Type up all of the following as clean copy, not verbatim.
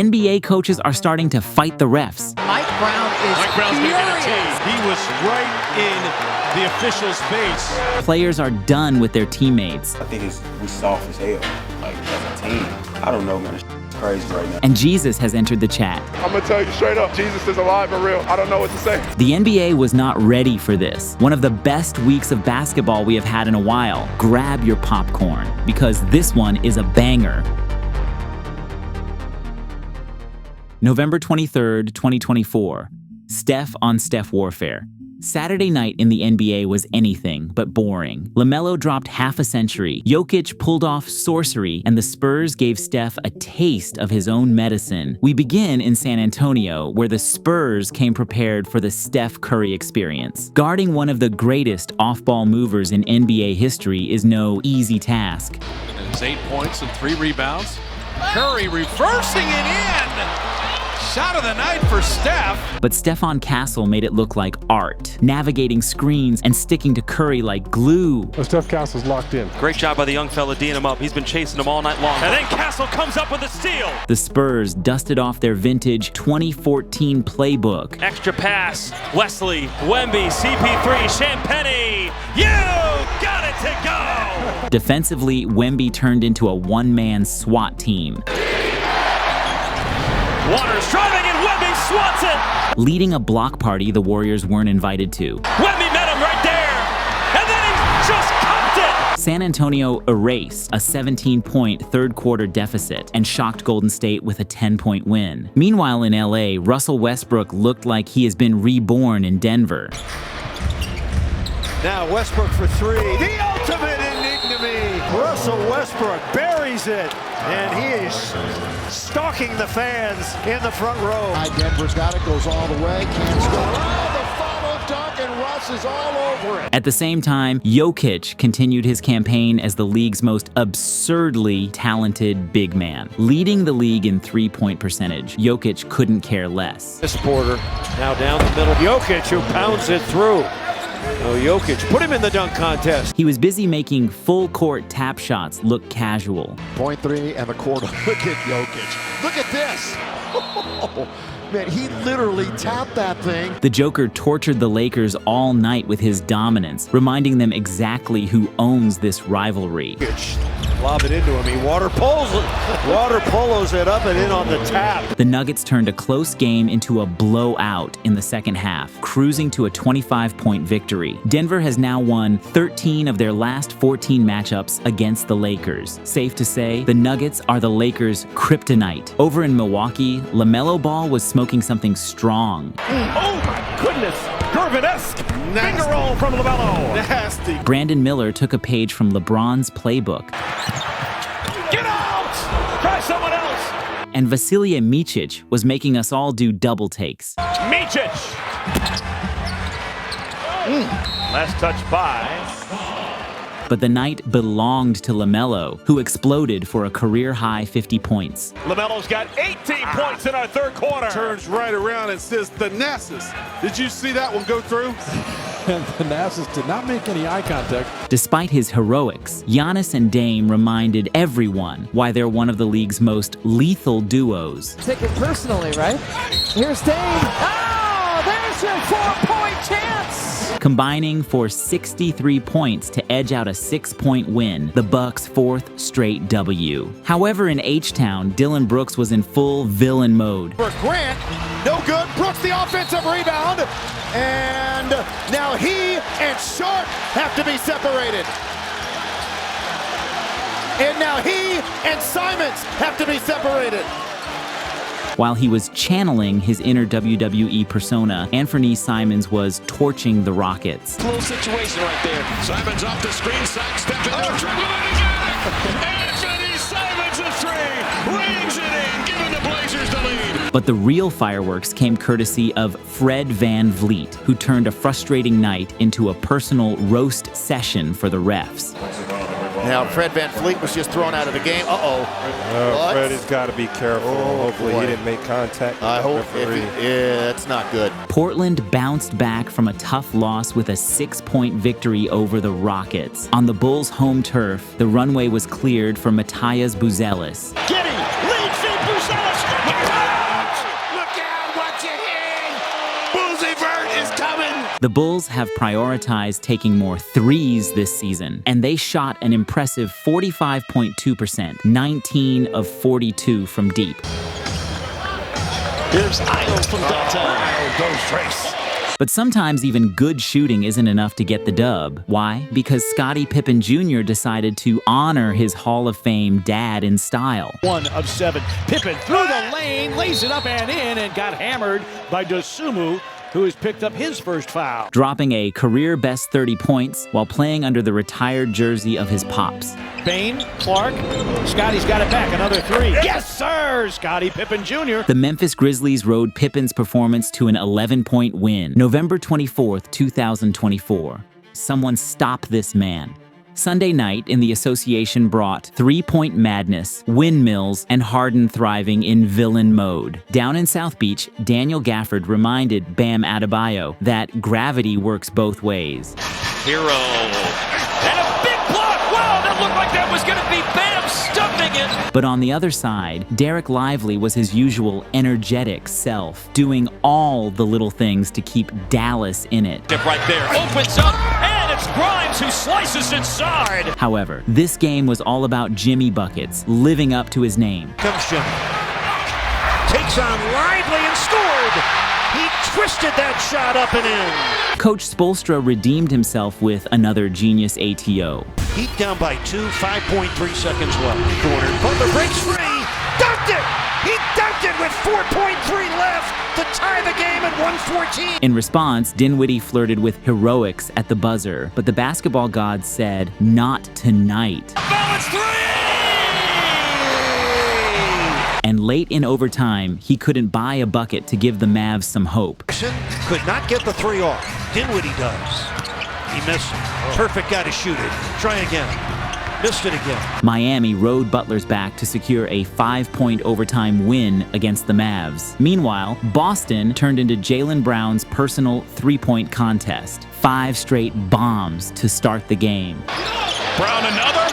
NBA coaches are starting to fight the refs. Mike Brown's gonna get a tee. He was right in the official's face. Players are done with their teammates. I think we soft as hell, like as a team. I don't know, man. It's crazy right now. And Jesus has entered the chat. I'm gonna tell you straight up, Jesus is alive and real. I don't know what to say. The NBA was not ready for this. One of the best weeks of basketball we have had in a while. Grab your popcorn, because this one is a banger. November 23rd, 2024. Steph on Steph warfare. Saturday night in the NBA was anything but boring. Lamelo dropped half a century, Jokic pulled off sorcery, and the Spurs gave Steph a taste of his own medicine. We begin in San Antonio, where the Spurs came prepared for the Steph Curry experience. Guarding one of the greatest off-ball movers in NBA history is no easy task. And it's 8 points and 3 rebounds. Curry reversing it in. Shot of the night for Steph. But Stephon Castle made it look like art, navigating screens and sticking to Curry like glue. Steph Castle's locked in. Great job by the young fella D'ing him up. He's been chasing him all night long. And then Castle comes up with a steal. The Spurs dusted off their vintage 2014 playbook. Extra pass, Wesley, Wemby, CP3, Champagny. You got it to go. Defensively, Wemby turned into a one-man SWAT team. Waters driving and Wemby swats it. Leading a block party the Warriors weren't invited to. Wemby met him right there. And then he just cupped it. San Antonio erased a 17-point third-quarter deficit and shocked Golden State with a 10-point win. Meanwhile in LA, Russell Westbrook looked like he has been reborn in Denver. Now Westbrook for three. The ultimate ignominy. Russell Westbrook buries it. And he is stalking the fans in the front row. Denver's got it, goes all the way, can't score. Oh, the follow dunk, and Russ is all over it. At the same time, Jokic continued his campaign as the league's most absurdly talented big man. Leading the league in three-point percentage, Jokic couldn't care less. This Porter now down the middle. Jokic who pounds it through. Oh, Jokic, put him in the dunk contest. He was busy making full-court tap shots look casual. Point three and the quarter. Look at Jokic. Look at this. Oh, man, he literally tapped that thing. The Joker tortured the Lakers all night with his dominance, reminding them exactly who owns this rivalry. Lob it into him. He water polos it up and in on the tap. The Nuggets turned a close game into a blowout in the second half, cruising to a 25-point victory. Denver has now won 13 of their last 14 matchups against the Lakers. Safe to say, the Nuggets are the Lakers' kryptonite. Over in Milwaukee, Lamelo Ball was smoking something strong. Oh my goodness! Gervin-esque finger roll from Lamelo. Nasty. Brandon Miller took a page from LeBron's playbook. Get out! Try someone else. And Vasilije Micic was making us all do double takes. Micic. Last touch by. But the night belonged to Lamelo, who exploded for a career-high 50 points. Lamelo's got 18 points in our third quarter. Turns right around and says, Thanasis. Did you see that one go through? And Thanasis did not make any eye contact. Despite his heroics, Giannis and Dame reminded everyone why they're one of the league's most lethal duos. Take it personally, right? Here's Dame. Oh, there's your 4-point chance. Combining for 63 points to edge out a 6-point win, the Bucks' fourth straight W. However, in H-Town, Dillon Brooks was in full villain mode. For Grant, no good. Brooks the offensive rebound. And now he and Sharp have to be separated. And now he and Simons have to be separated. While he was channeling his inner WWE persona, Anthony Simons was torching the Rockets. Close situation right there. Simons off the screen, sidestepping. Triple it again. Anthony Simons a three. Rings it in, giving the Blazers the lead. But the real fireworks came courtesy of Fred VanVleet, who turned a frustrating night into a personal roast session for the refs. Now Fred VanVleet was just thrown out of the game. Freddy's got to be careful. Hopefully he didn't make contact with I the hope referee. It's not good. Portland bounced back from a tough loss with a 6-point victory over the Rockets. On the Bulls' home turf, the runway was cleared for Matthias Buzelis. Giddy leads in Buzelis. The Bulls have prioritized taking more threes this season, and they shot an impressive 45.2%, 19 of 42 from deep. Here's Idle from downtown. Goes Trace. But sometimes even good shooting isn't enough to get the dub. Why? Because Scotty Pippen Jr. decided to honor his Hall of Fame dad in style. 1 of 7. Pippen through the lane, lays it up and in, and got hammered by Dosunmu, who has picked up his first foul. Dropping a career-best 30 points while playing under the retired jersey of his pops. Bain, Clark, Scotty's got it back, another 3. Yes, sir! Scotty Pippen Jr. The Memphis Grizzlies rode Pippen's performance to an 11-point win. November 24th, 2024. Someone stop this man. Sunday night in the association brought three-point madness, windmills, and Harden thriving in villain mode. Down in South Beach, Daniel Gafford reminded Bam Adebayo that gravity works both ways. Hero. And a big block. Wow, that looked like that was going to be Bam stuffing it. But on the other side, Derek Lively was his usual energetic self, doing all the little things to keep Dallas in it. Right there, opens up, and it's Grimes who slices inside. However, this game was all about Jimmy Buckets, living up to his name. Comes Jimmy. Takes on Lively and scored. He twisted that shot up and in. Coach Spoelstra redeemed himself with another genius ATO. Heat down by 2, 5.3 seconds left. Corner. Butler breaks free. Dunked it! He dunked it with 4.3 left to tie the game at 114. In response, Dinwiddie flirted with heroics at the buzzer, but the basketball gods said, "Not tonight." Balance 3! And late in overtime, he couldn't buy a bucket to give the Mavs some hope. Could not get the 3 off. Dinwiddie does. He missed. Perfect guy to shoot it. Try again. Missed it again. Miami rode Butler's back to secure a 5-point overtime win against the Mavs. Meanwhile, Boston turned into Jaylen Brown's personal three-point contest. 5 straight bombs to start the game. Brown another.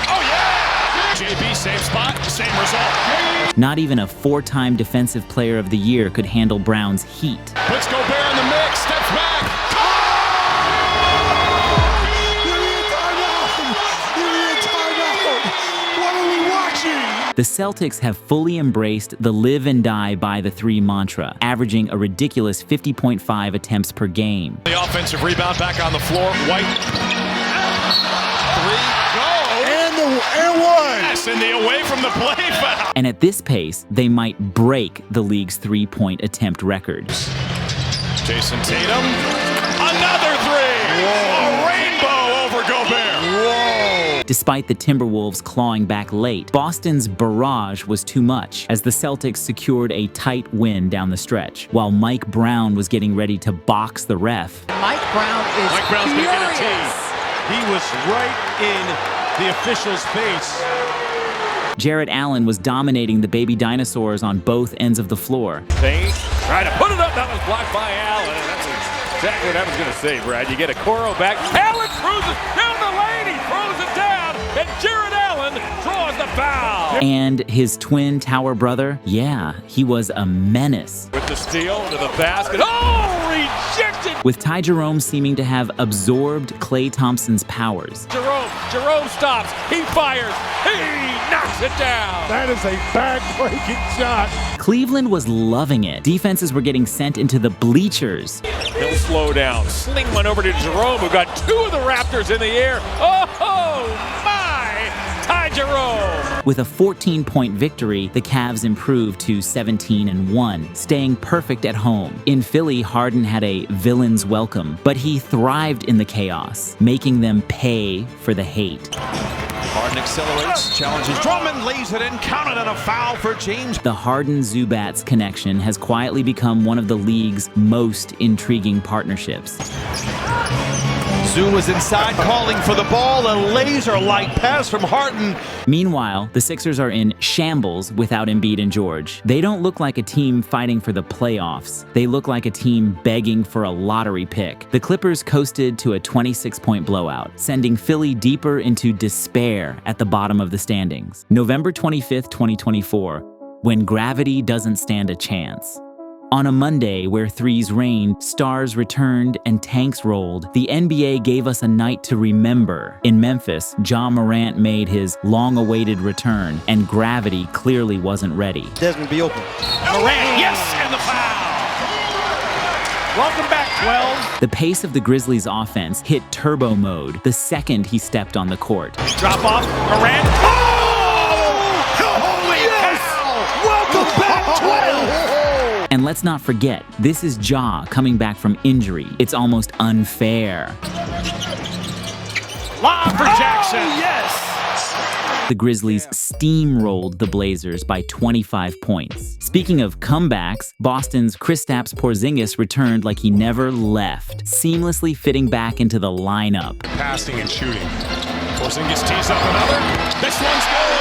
Oh, yeah! JB, same spot, same result. Not even a 4-time Defensive Player of the Year could handle Brown's heat. Let's go Bear in the mix. Steps back. The Celtics have fully embraced the live and die by the 3 mantra, averaging a ridiculous 50.5 attempts per game. The offensive rebound back on the floor. White. 3, go. And one. Yes, and the away from the play foul. And at this pace, they might break the league's 3-point attempt record. Jason Tatum. Another 3. Whoa. A rainbow over Gobert. Whoa. Despite the Timberwolves clawing back late, Boston's barrage was too much as the Celtics secured a tight win down the stretch, while Mike Brown was getting ready to box the ref. Mike Brown is Mike Brown's going to get a furious. tee. He was right in the official's face. Jarrett Allen was dominating the baby dinosaurs on both ends of the floor. Bain tried to put it up. That was blocked by Allen. And that's exactly what I was going to say, Brad. You get a Coro back. Allen cruises down the lane. He throws it down. And Jarrett Allen draws the foul. And his twin tower brother, yeah, he was a menace. With the steal to the basket. Oh, rejected. With Ty Jerome seeming to have absorbed Klay Thompson's powers. Jerome stops. He fires. He knocks it down. That is a back-breaking shot. Cleveland was loving it. Defenses were getting sent into the bleachers. He'll slow down. Sling one over to Jerome, who got 2 of the Raptors in the air. Oh, my! Ty Jerome. With a 14-point victory, the Cavs improved to 17-1, staying perfect at home. In Philly, Harden had a villain's welcome, but he thrived in the chaos, making them pay for the hate. Harden accelerates, challenges Drummond, lays it in, counted on a foul for James. The Harden-Zubats connection has quietly become one of the league's most intriguing partnerships. Zoo was inside, calling for the ball, a laser-like pass from Harden. Meanwhile, the Sixers are in shambles without Embiid and George. They don't look like a team fighting for the playoffs. They look like a team begging for a lottery pick. The Clippers coasted to a 26-point blowout, sending Philly deeper into despair at the bottom of the standings. November 25th, 2024, when gravity doesn't stand a chance. On a Monday where threes rained, stars returned, and tanks rolled, the NBA gave us a night to remember. In Memphis, Morant made his long-awaited return, and gravity clearly wasn't ready. Desmond be open. Morant, yes, and the foul. Welcome back, 12. The pace of the Grizzlies' offense hit turbo mode the second he stepped on the court. Drop off, Morant. Oh! Holy cow! Welcome back, 12. And let's not forget, this is Ja coming back from injury. It's almost unfair. Lob for Jackson. Yes! The Grizzlies steamrolled the Blazers by 25 points. Speaking of comebacks, Boston's Kristaps Porzingis returned like he never left, seamlessly fitting back into the lineup. Passing and shooting. Porzingis tees up another. This one's good.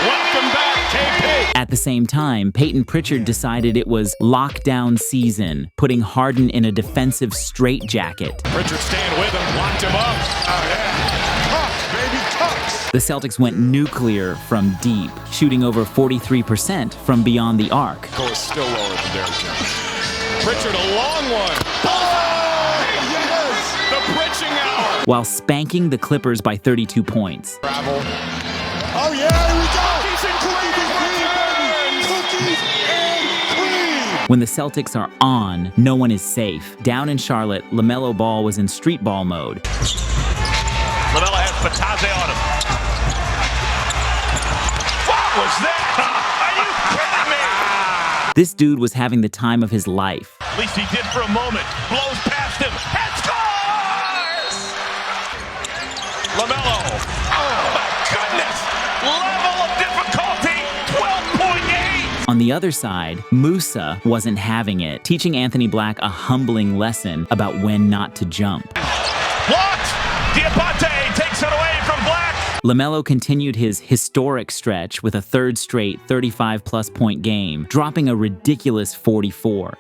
Welcome back, KP. At the same time, Peyton Pritchard decided it was lockdown season, putting Harden in a defensive straitjacket. Pritchard staying with him. Locked him up. Oh, yeah. Cuffs, baby, cuffs. The Celtics went nuclear from deep, shooting over 43% from beyond the arc. Goal is still lower than Derrick Jones. Pritchard, a long one. Yes! The Pritching hour. While spanking the Clippers by 32 points. Travel. Oh, yeah, here we go. Cookies and cream. When the Celtics are on, no one is safe. Down in Charlotte, Lamelo Ball was in street ball mode. Lamelo has Patazzi on him. What was that? Are you kidding me? This dude was having the time of his life. At least he did for a moment. Blows past him and scores! Lamelo. Oh my goodness! Level of difficulty, 12.8! On the other side, Musa wasn't having it, teaching Anthony Black a humbling lesson about when not to jump. Blocked! Diabate takes it away from Black. LaMelo continued his historic stretch with a third straight 35-plus point game, dropping a ridiculous 44.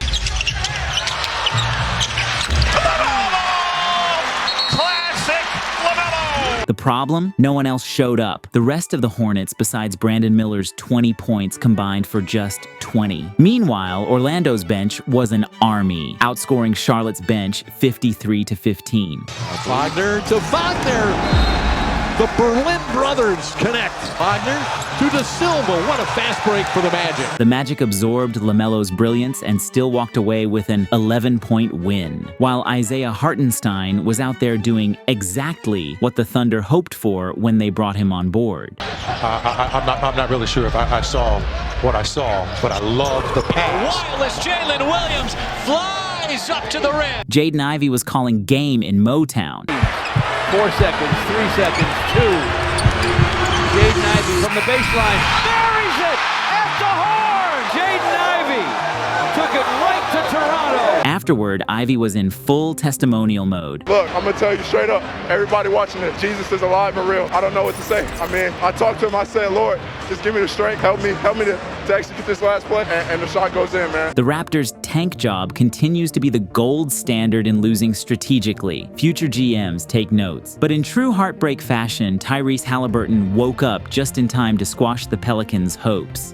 Classic LaMelo! The problem? No one else showed up. The rest of the Hornets, besides Brandon Miller's 20 points, combined for just 20. Meanwhile, Orlando's bench was an army, outscoring Charlotte's bench 53-15. Wagner to Wagner. The Berlin brothers connect. Wagner to De Silva. What a fast break for the Magic. The Magic absorbed LaMelo's brilliance and still walked away with an 11-point win, while Isaiah Hartenstein was out there doing exactly what the Thunder hoped for when they brought him on board. I'm not really sure if I saw what I saw, but I love the pass. Wireless Jalen Williams flies up to the rim. Jaden Ivy was calling game in Motown. 4 seconds, 3 seconds, 2. Jaden Ivy from the baseline. Buries it at the horn. Jaden Ivy took it right to Toronto. Afterward, Ivy was in full testimonial mode. Look, I'm going to tell you straight up, everybody watching this, Jesus is alive and real. I don't know what to say. I mean, I talked to him, I said, Lord, just give me the strength, help me to execute this last play, and the shot goes in, man. The Raptors' tank job continues to be the gold standard in losing strategically. Future GMs take notes. But in true heartbreak fashion, Tyrese Halliburton woke up just in time to squash the Pelicans' hopes.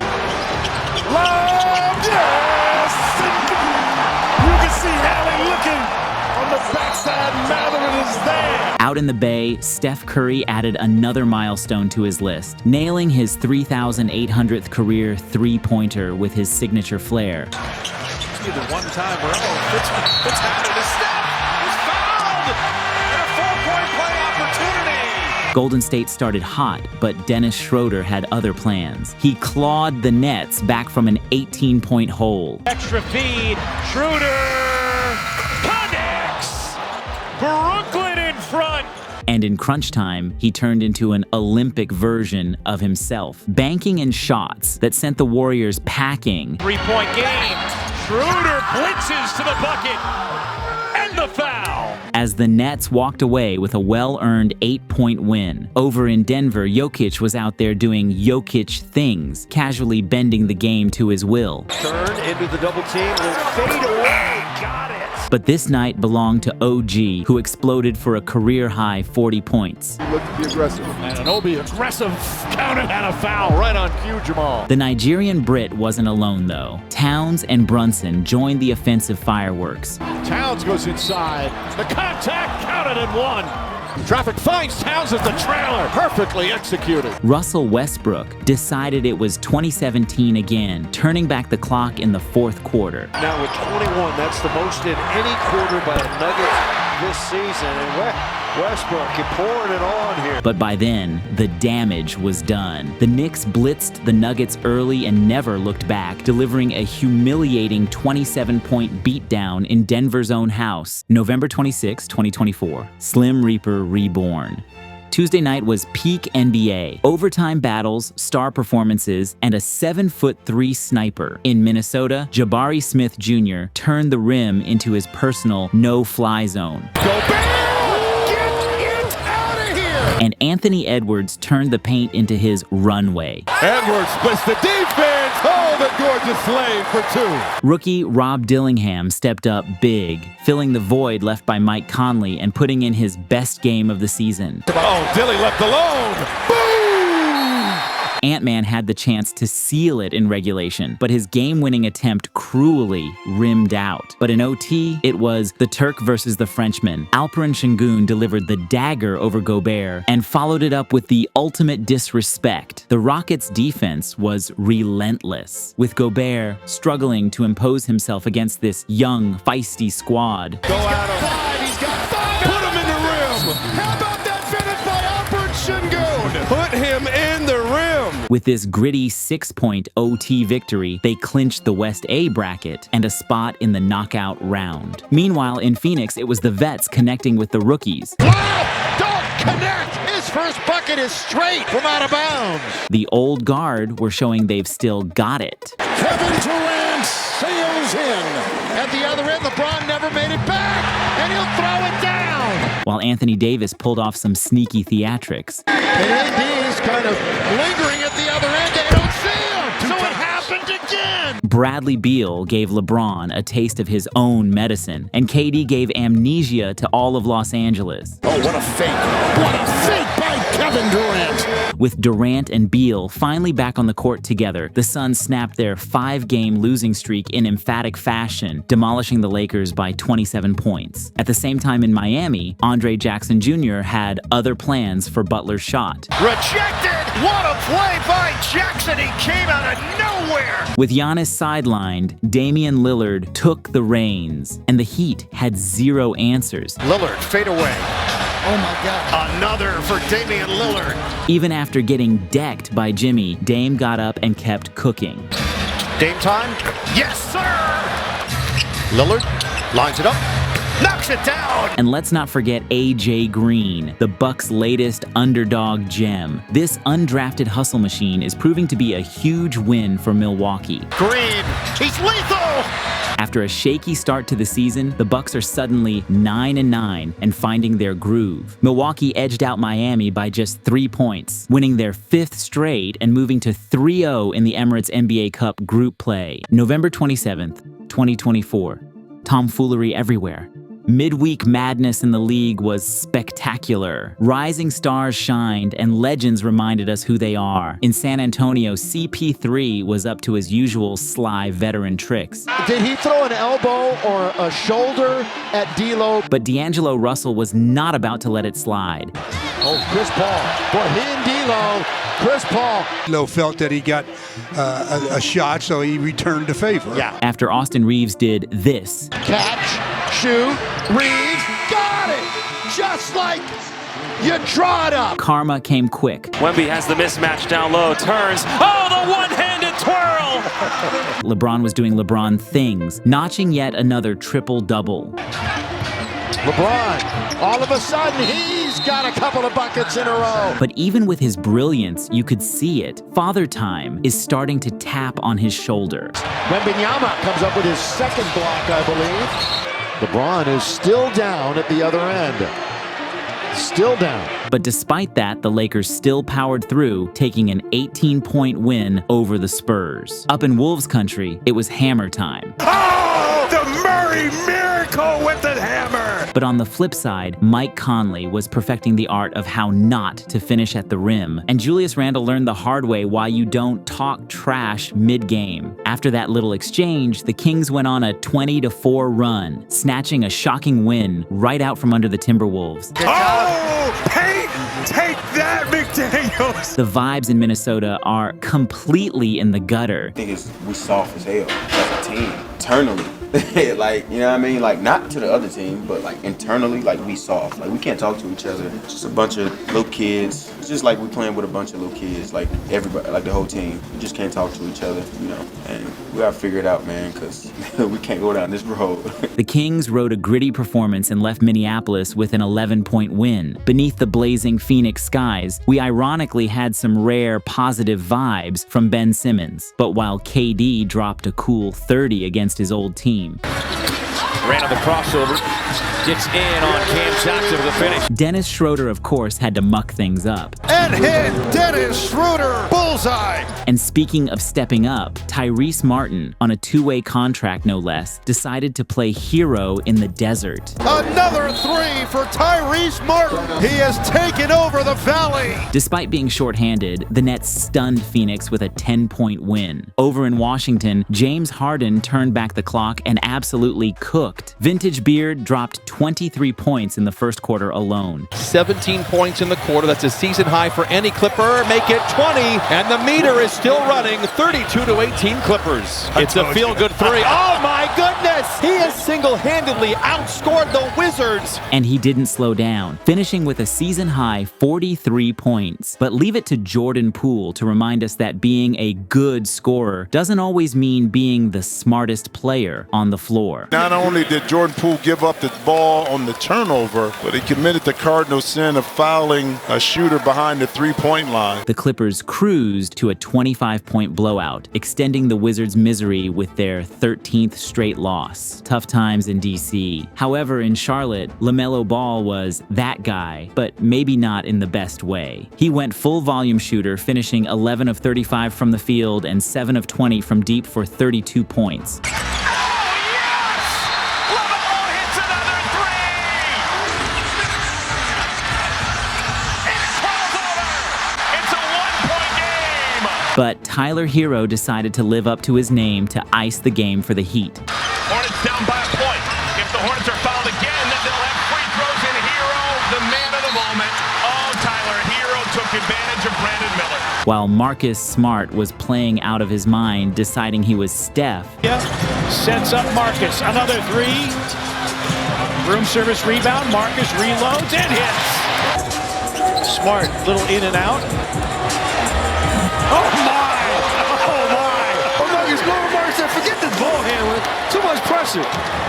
Out in the Bay, Steph Curry added another milestone to his list, nailing his 3,800th career three-pointer with his signature flair. Either one-time or Fitz had it. Steph is fouled! And a 4-point play opportunity! Golden State started hot, but Dennis Schroeder had other plans. He clawed the Nets back from an 18-point hole. Extra feed, Schroeder connects! Brooklyn in front! And in crunch time, he turned into an Olympic version of himself, banking in shots that sent the Warriors packing. 3-point game. Schroeder blitzes to the bucket. And the foul. As the Nets walked away with a well-earned 8-point win. Over in Denver, Jokic was out there doing Jokic things, casually bending the game to his will. Turn into the double team. Will fade away. Got it. But this night belonged to OG, who exploded for a career-high 40 points. He looked to be aggressive. And an Obi aggressive counter and a foul right on cue, Jamal. The Nigerian Brit wasn't alone, though. Towns and Brunson joined the offensive fireworks. Towns goes inside. The contact counted and one. Traffic finds Towns as the trailer. Perfectly executed. Russell Westbrook decided it was 2017 again, turning back the clock in the fourth quarter. Now with 21, that's the most in any quarter by the Nuggets this season. And Westbrook pouring it on here. But by then, the damage was done. The Knicks blitzed the Nuggets early and never looked back, delivering a humiliating 27-point beatdown in Denver's own house. November 26, 2024. Slim Reaper reborn. Tuesday night was peak NBA. Overtime battles, star performances, and a 7'3" sniper. In Minnesota, Jabari Smith Jr. turned the rim into his personal no-fly zone. And Anthony Edwards turned the paint into his runway. Edwards splits the defense. Oh, the gorgeous slave for two. Rookie Rob Dillingham stepped up big, filling the void left by Mike Conley and putting in his best game of the season. Oh, Dilly left alone. Boom! Ant-Man had the chance to seal it in regulation, but his game-winning attempt cruelly rimmed out. But in OT, it was the Turk versus the Frenchman. Alperen Sengun delivered the dagger over Gobert and followed it up with the ultimate disrespect. The Rockets' defense was relentless, with Gobert struggling to impose himself against this young, feisty squad. Go at him. He's got 5. Put him in the rim. How about that finish by Alperen Sengun? Put him in the rim. With this gritty 6-point OT victory, they clinched the West A bracket and a spot in the knockout round. Meanwhile, in Phoenix, it was the vets connecting with the rookies. Wow! Don't connect! His first bucket is straight from out of bounds. The old guard were showing they've still got it. Kevin Durant sails in. At the other end, LeBron never made it back, and he'll throw it down. While Anthony Davis pulled off some sneaky theatrics. And AD is kind of lingering at the other end. They don't see him. So it happened again. Bradley Beal gave LeBron a taste of his own medicine, and KD gave amnesia to all of Los Angeles. Oh, what a fake. What a fake by Kevin Durant. With Durant and Beal finally back on the court together, the Suns snapped their 5-game losing streak in emphatic fashion, demolishing the Lakers by 27 points. At the same time in Miami, Andre Jackson Jr. had other plans for Butler's shot. Rejected! What a play by Jackson! He came out of nowhere! With Giannis sidelined, Damian Lillard took the reins, and the Heat had 0 answers. Lillard, fade away. Oh my God. Another for Damian Lillard. Even after getting decked by Jimmy, Dame got up and kept cooking. Dame time? Yes, sir! Lillard lines it up. Knocks it down! And let's not forget AJ Green, the Bucks' latest underdog gem. This undrafted hustle machine is proving to be a huge win for Milwaukee. Green, he's lethal! After a shaky start to the season, the Bucks are suddenly 9-9 and finding their groove. Milwaukee edged out Miami by just 3 points, winning their 5th straight and moving to 3-0 in the Emirates NBA Cup group play. November 27th, 2024. Tomfoolery everywhere. Midweek madness in the league was spectacular. Rising stars shined and legends reminded us who they are. In San Antonio, CP3 was up to his usual sly veteran tricks. Did he throw an elbow or a shoulder at D'Lo? But D'Angelo Russell was not about to let it slide. Oh, Chris Paul. Boy, he and D'Lo. Chris Paul. D'Lo felt that he got a shot, so he returned the favor. Yeah. After Austin Reeves did this. Catch, shoot, Reeves, got it! Just like you draw it up. Karma came quick. Wemby has the mismatch down low, turns. Oh, the one-handed twirl! LeBron was doing LeBron things, notching yet another triple-double. LeBron, all of a sudden, he's got a couple of buckets in a row. But even with his brilliance, you could see it. Father Time is starting to tap on his shoulder. Wembanyama comes up with his second block, I believe. LeBron is still down at the other end. Still down. But despite that, the Lakers still powered through, taking an 18-point win over the Spurs. Up in Wolves country, it was hammer time. Oh, the Murray Mirror Jericho with the hammer. But on the flip side, Mike Conley was perfecting the art of how not to finish at the rim, and Julius Randle learned the hard way why you don't talk trash mid-game. After that little exchange, the Kings went on a 20-4 run, snatching a shocking win right out from under the Timberwolves. Oh, Peyton, take that, McDaniels. The vibes in Minnesota are completely in the gutter. I think we soft as hell as a team, internally. Like, you know what I mean? Like, not to the other team, but like internally, like we soft. Like, we can't talk to each other. Just a bunch of little kids. It's just like we playing with a bunch of little kids, like everybody, like the whole team. We just can't talk to each other, you know. And we gotta figure it out, man, because we can't go down this road. The Kings rode a gritty performance and left Minneapolis with an 11-point win. Beneath the blazing Phoenix skies, we ironically had some rare positive vibes from Ben Simmons. But while KD dropped a cool 30 against his old team, Ran on the crossover, gets in on Cam Johnson for the finish. Dennis Schroeder, of course, had to muck things up. And hit Dennis Schroeder, bullseye. And speaking of stepping up, Tyrese Martin, on a two-way contract no less, decided to play hero in the desert. Another three for Tyrese Martin. He has taken over the Valley. Despite being shorthanded, the Nets stunned Phoenix with a 10-point win. Over in Washington, James Harden turned back the clock and absolutely cooked. Vintage Beard dropped 23 points in the first quarter alone. 17 points in the quarter. That's a season high for any Clipper. Make it 20, and the meter is still running. 32-18 Clippers. It's a feel-good three. Oh my goodness! He has single-handedly outscored the Wizards. And he didn't slow down, finishing with a season-high 43 points. But leave it to Jordan Poole to remind us that being a good scorer doesn't always mean being the smartest player on the floor. Not only did Jordan Poole give up the ball on the turnover, but he committed the cardinal sin of fouling a shooter behind the three-point line. The Clippers cruised to a 25-point blowout, extending the Wizards' misery with their 13th straight loss. Tough times in DC. However, in Charlotte, Lamelo Ball was that guy, but maybe not in the best way. He went full volume shooter, finishing 11 of 35 from the field and 7 of 20 from deep for 32 points. But Tyler Hero decided to live up to his name to ice the game for the Heat. Hornets down by a point. If the Hornets are fouled again, then they'll have free throws in Hero, the man of the moment. Oh, Tyler Hero took advantage of Brandon Miller. While Marcus Smart was playing out of his mind, deciding he was Steph. Yeah, sets up Marcus. Another three. Room service rebound. Marcus reloads and hits. Smart, little in and out. Oh my! Oh my! Oh Marcus said, forget this ball handling. Too much pressure.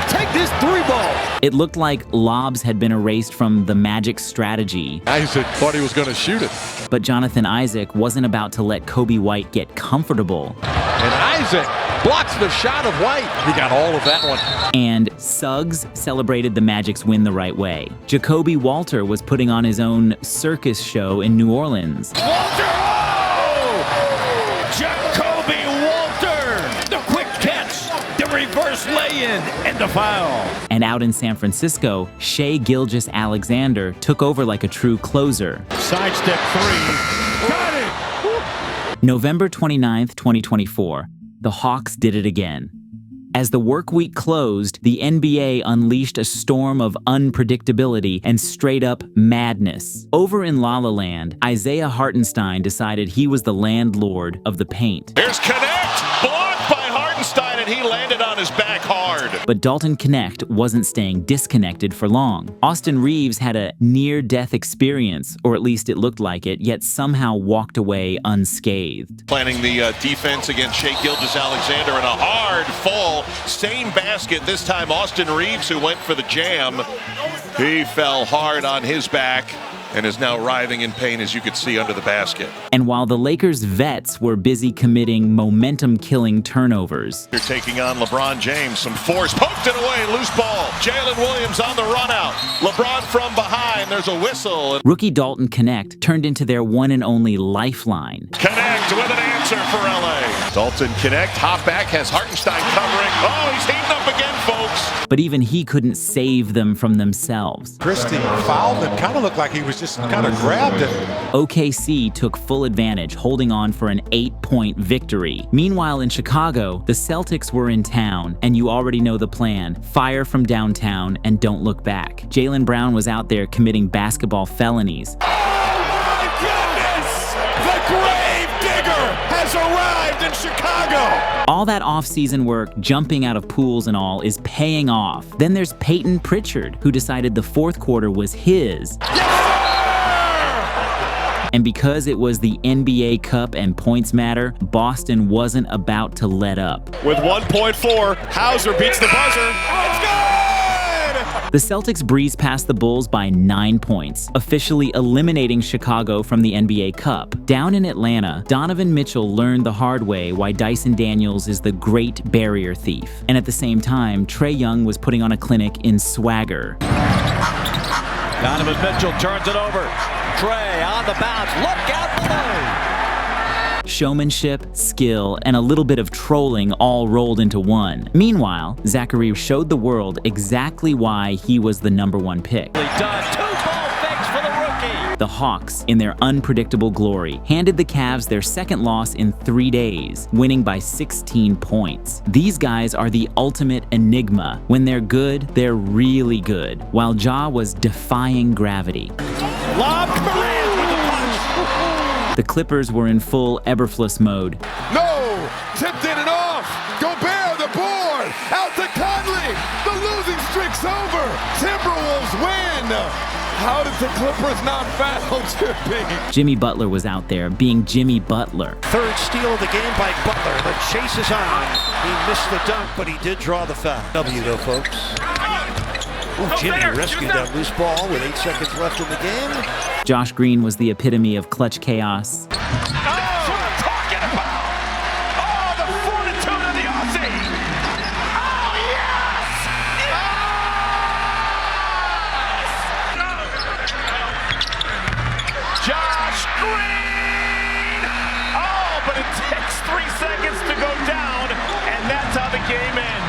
Take this three ball. It looked like lobs had been erased from the Magic strategy. Isaac thought he was going to shoot it. But Jonathan Isaac wasn't about to let Kobe White get comfortable. And Isaac blocks the shot of White. He got all of that one. And Suggs celebrated the Magic's win the right way. Jacoby Walter was putting on his own circus show in New Orleans. Walter! Jacoby Walter! The quick catch, the reverse lay-in, and the foul. And out in San Francisco, Shai Gilgeous-Alexander took over like a true closer. Sidestep three. Got it! November 29th, 2024, the Hawks did it again. As the work week closed, the NBA unleashed a storm of unpredictability and straight-up madness. Over in La La Land, Isaiah Hartenstein decided he was the landlord of the paint. Here's Connect, blocked by Hartenstein, and he landed on his back hard. But Dalton Knecht wasn't staying disconnected for long. Austin Reeves had a near-death experience, or at least it looked like it, yet somehow walked away unscathed. Planning the defense against Shai Gilgeous-Alexander and a hard fall. Same basket, this time Austin Reeves, who went for the jam. He fell hard on his back and is now writhing in pain, as you could see under the basket. And while the Lakers' vets were busy committing momentum-killing turnovers, You're taking on LeBron James. Some force, poked it away, loose ball. Jalen Williams on the run out. LeBron from behind, there's a whistle. rookie Dalton Knecht turned into their one and only lifeline. Connect with an answer for LA. Dalton Knecht, hop back, has Hartenstein covering. Oh, he's heating up again, folks. but even he couldn't save them from themselves. Christie fouled and kind of looked like he was just kind of grabbed it. OKC took full advantage, holding on for an 8-point victory. Meanwhile, in Chicago, the Celtics were in town, and you already know the plan. Fire from downtown and don't look back. Jaylen Brown was out there committing basketball felonies. Has arrived in Chicago. All that off-season work, jumping out of pools and all, is paying off. Then there's Peyton Pritchard, who decided the fourth quarter was his. And because it was the NBA Cup and points matter, Boston wasn't about to let up. With 1.4, Hauser beats the buzzer. It's good! The Celtics breezed past the Bulls by 9 points, officially eliminating Chicago from the NBA Cup. Down in Atlanta, Donovan Mitchell learned the hard way why Dyson Daniels is the great barrier thief. And at the same time, Trae Young was putting on a clinic in swagger. Donovan Mitchell turns it over. Trae on the bounce. Look out below. Showmanship, skill, and a little bit of trolling all rolled into one. Meanwhile, Zachary showed the world exactly why he was the #1 pick. Done. 2 ball fakes for the rookie. The Hawks, in their unpredictable glory, handed the Cavs their second loss in 3 days, winning by 16 points. These guys are the ultimate enigma. When they're good, they're really good, while Ja was defying gravity. Lob Morant with the punch. The Clippers were in full Eberflus mode. No! Tipped in and off! Gobert the board! Out to Conley! The losing streak's over! Timberwolves win! How did the Clippers not foul Jimmy? Jimmy Butler was out there being Jimmy Butler. Third steal of the game by Butler. The chase is on. He missed the dunk, but he did draw the foul. W though, folks. Ooh, Jimmy rescued that loose ball with 8 seconds left in the game. Josh Green was the epitome of clutch chaos. That's what I'm talking about. Oh, the fortitude of the Aussie. Oh, yes! Yes! Josh Green! Oh, but it takes 3 seconds to go down, and that's how the game ends.